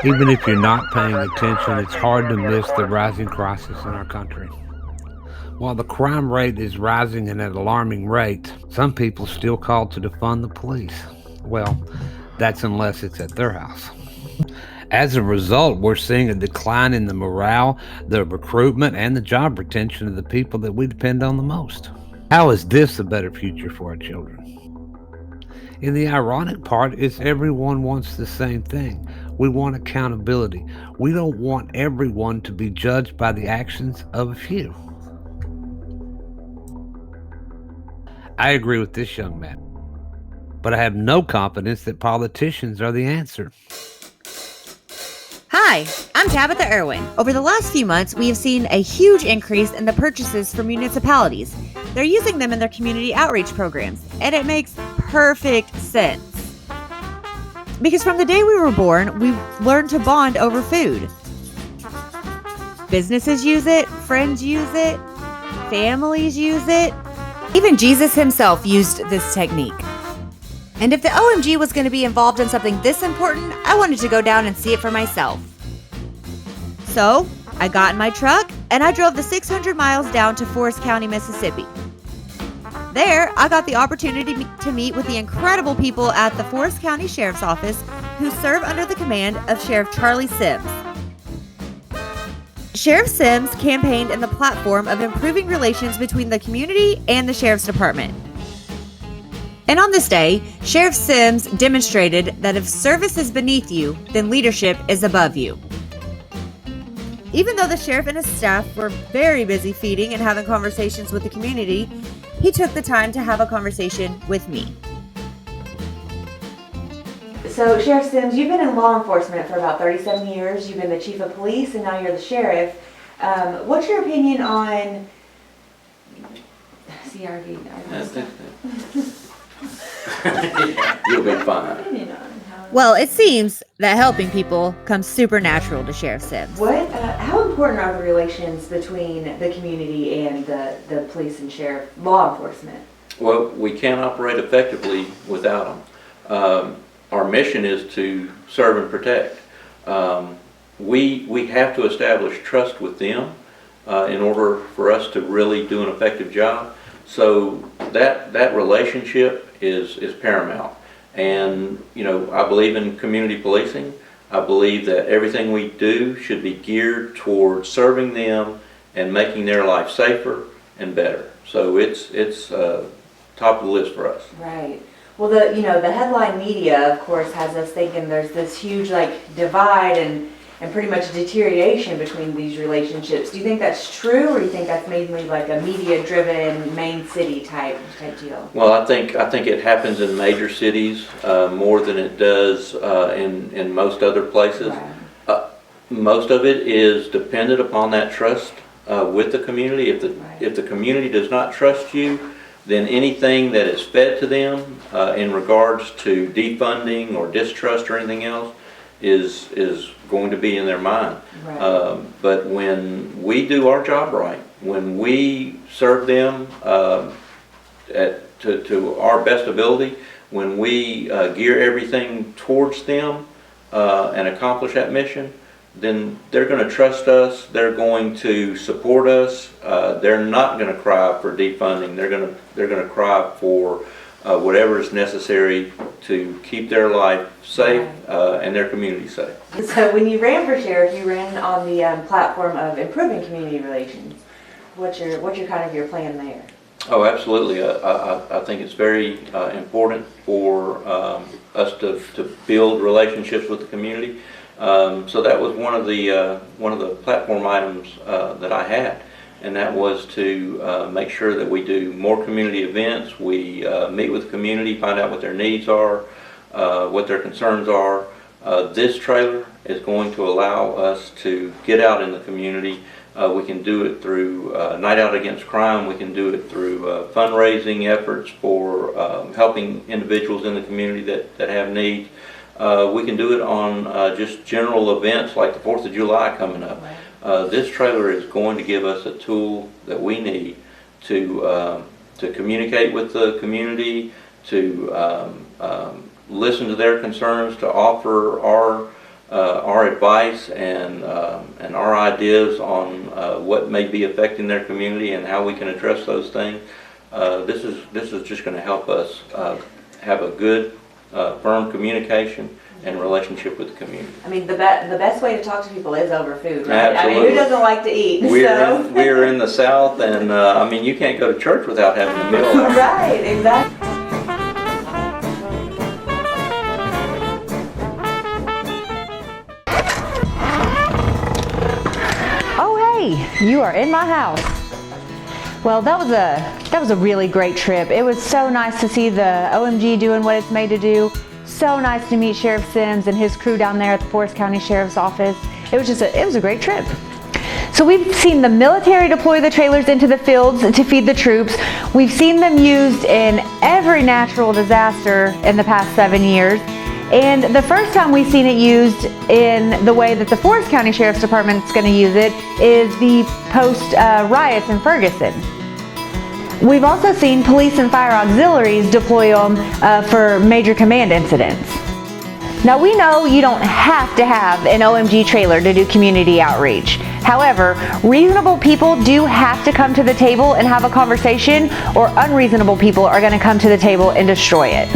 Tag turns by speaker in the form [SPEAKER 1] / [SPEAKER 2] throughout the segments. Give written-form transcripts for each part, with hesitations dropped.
[SPEAKER 1] Even if you're not paying attention, it's hard to miss the rising crisis in our country. While the crime rate is rising at an alarming rate, some people still call to defund the police. Well, that's unless it's at their house. As a result, we're seeing a decline in the morale, the recruitment, and the job retention of the people that we depend on the most. How is this a better future for our children? And the ironic part is everyone wants the same thing. We want accountability. We don't want everyone to be judged by the actions of a few. I agree with this young man, but I have no confidence that politicians are the answer.
[SPEAKER 2] Hi, I'm Tabitha Irwin. Over the last few months, we have seen a huge increase in the purchases for municipalities. They're using them in their community outreach programs, and it makes perfect sense. Because from the day we were born, we've learned to bond over food. Businesses use it, friends use it, families use it. Even Jesus himself used this technique. And if the OMG was going to be involved in something this important, I wanted to go down and see it for myself. So, I got in my truck and I drove the 600 miles down to Forrest County, Mississippi. There, I got the opportunity to meet with the incredible people at the Forrest County Sheriff's Office who serve under the command of Sheriff Charlie Sims. Sheriff Sims campaigned in the platform of improving relations between the community and the Sheriff's Department. And on this day, Sheriff Sims demonstrated that if service is beneath you, then leadership is above you. Even though the sheriff and his staff were very busy feeding and having conversations with the community, he took the time to have a conversation with me. So, Sheriff Sims, you've been in law enforcement for about 37 years. You've been the chief of police, and now you're the sheriff. What's your opinion on CRV?
[SPEAKER 3] You'll be fine.
[SPEAKER 2] Well, it seems that helping people comes supernatural to Sheriff Sims.
[SPEAKER 4] How important are the relations between the community and the police and sheriff, law enforcement?
[SPEAKER 3] Well, we can't operate effectively without them. Our mission is to serve and protect. We have to establish trust with them in order for us to really do an effective job. So that relationship is paramount. And I believe in community policing. I believe that everything we do should be geared towards serving them and making their life safer and better. So it's top of the list for us.
[SPEAKER 4] Right. Well, the headline media, of course, has us thinking there's this huge divide and pretty much deterioration between these relationships. Do you think that's true, or do you think that's mainly a media-driven main city type deal?
[SPEAKER 3] Well, I think it happens in major cities more than it does in most other places. Right. Most of it is dependent upon that trust with the community. If the community does not trust you, then anything that is fed to them in regards to defunding or distrust or anything else is going to be in their mind. Right. But when we do our job right, when we serve them to our best ability, when we gear everything towards them and accomplish that mission, then they're going to trust us, they're going to support us, they're not going to cry for defunding, they're going to cry for whatever is necessary to keep their life safe and their community safe.
[SPEAKER 4] So when you ran for sheriff, you ran on the platform of improving community relations. What's your your plan there?
[SPEAKER 3] Oh, absolutely. I think it's very important for us to build relationships with the community. So that was one of the platform items that I had, and that was to make sure that we do more community events. We meet with the community, find out what their needs are, what their concerns are. This trailer is going to allow us to get out in the community. We can do it through Night Out Against Crime. We can do it through fundraising efforts for helping individuals in the community that have needs. We can do it on just general events like the 4th of July coming up. This trailer is going to give us a tool that we need to communicate with the community, to listen to their concerns, to offer our advice and our ideas on what may be affecting their community and how we can address those things. This is just going to help us have a good, firm communication and relationship with the community.
[SPEAKER 4] I mean, the best way to talk to people is over food, right?
[SPEAKER 3] Absolutely.
[SPEAKER 4] I mean, who doesn't like to eat?
[SPEAKER 3] We're in the South, and I mean, you can't go to church without having a meal.
[SPEAKER 4] Right, exactly.
[SPEAKER 2] Oh, hey, you are in my house. Well, that was a really great trip. It was so nice to see the OMG doing what it's made to do. So nice to meet Sheriff Sims and his crew down there at the Forrest County Sheriff's Office. It was a great trip. So we've seen the military deploy the trailers into the fields to feed the troops. We've seen them used in every natural disaster in the past 7 years. And the first time we've seen it used in the way that the Forrest County Sheriff's Department is going to use it is the post-riots in Ferguson. We've also seen police and fire auxiliaries deploy them for major command incidents. Now we know you don't have to have an OMG trailer to do community outreach. However, reasonable people do have to come to the table and have a conversation, or unreasonable people are going to come to the table and destroy it.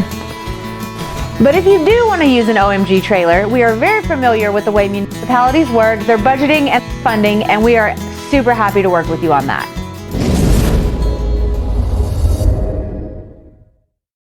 [SPEAKER 2] But if you do want to use an OMG trailer, we are very familiar with the way municipalities work, their budgeting and funding, and we are super happy to work with you on that.